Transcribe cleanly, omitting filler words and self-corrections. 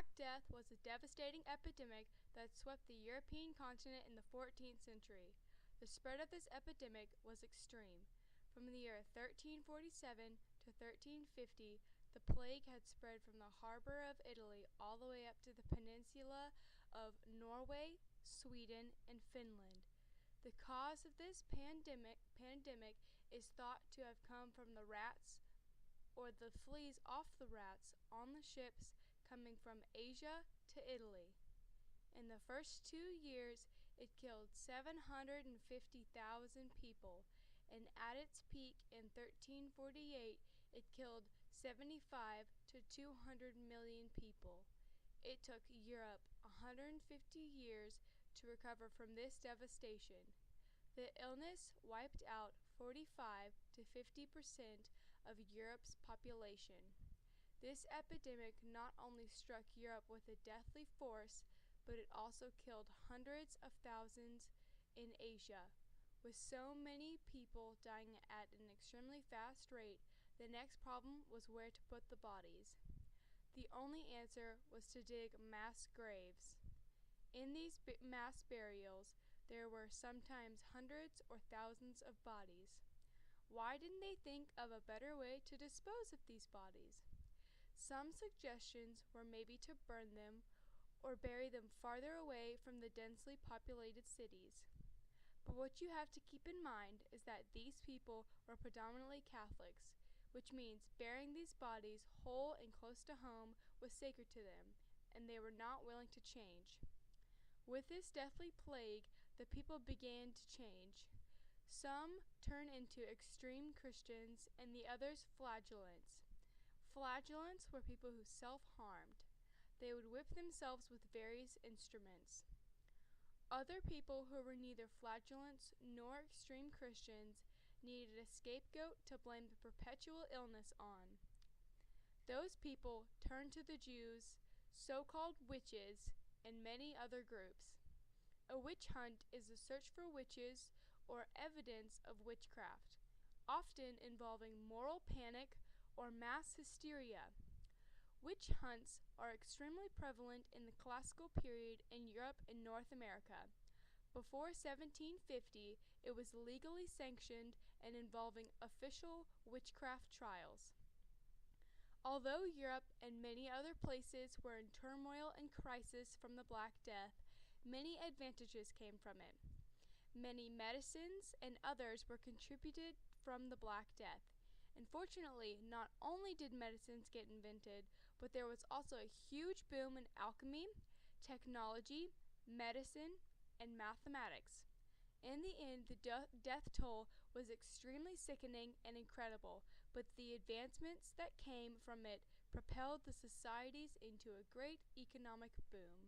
Black Death was a devastating epidemic that swept the European continent in the 14th century. The spread of this epidemic was extreme. From the year 1347 to 1350, the plague had spread from the harbor of Italy all the way up to the peninsula of Norway, Sweden, and Finland. The cause of this pandemic is thought to have come from the rats or the fleas off the rats on the ships coming from Asia to Italy. In the first 2 years, it killed 750,000 people, and at its peak in 1348, it killed 75 to 200 million people. It took Europe 150 years to recover from this devastation. The illness wiped out 45 to 50% of Europe's population. This epidemic not only struck Europe with a deathly force, but it also killed hundreds of thousands in Asia. With so many people dying at an extremely fast rate, the next problem was where to put the bodies. The only answer was to dig mass graves. In these mass burials, there were sometimes hundreds or thousands of bodies. Why didn't they think of a better way to dispose of these bodies? Some suggestions were maybe to burn them or bury them farther away from the densely populated cities. But what you have to keep in mind is that these people were predominantly Catholics, which means burying these bodies whole and close to home was sacred to them, and they were not willing to change. With this deathly plague, the people began to change. Some turned into extreme Christians and the others flagellants. Flagellants were people who self-harmed. They would whip themselves with various instruments. Other people who were neither flagellants nor extreme Christians needed a scapegoat to blame the perpetual illness on. Those people turned to the Jews, so-called witches, and many other groups. A witch hunt is a search for witches or evidence of witchcraft, often involving moral panic or mass hysteria. Witch hunts are extremely prevalent in the classical period in Europe and North America. Before 1750, it was legally sanctioned and involving official witchcraft trials. Although Europe and many other places were in turmoil and crisis from the Black Death, many advantages came from it. Many medicines and others were contributed from the Black Death. Unfortunately, not only did medicines get invented, but there was also a huge boom in alchemy, technology, medicine, and mathematics. In the end, the death toll was extremely sickening and incredible, but the advancements that came from it propelled the societies into a great economic boom.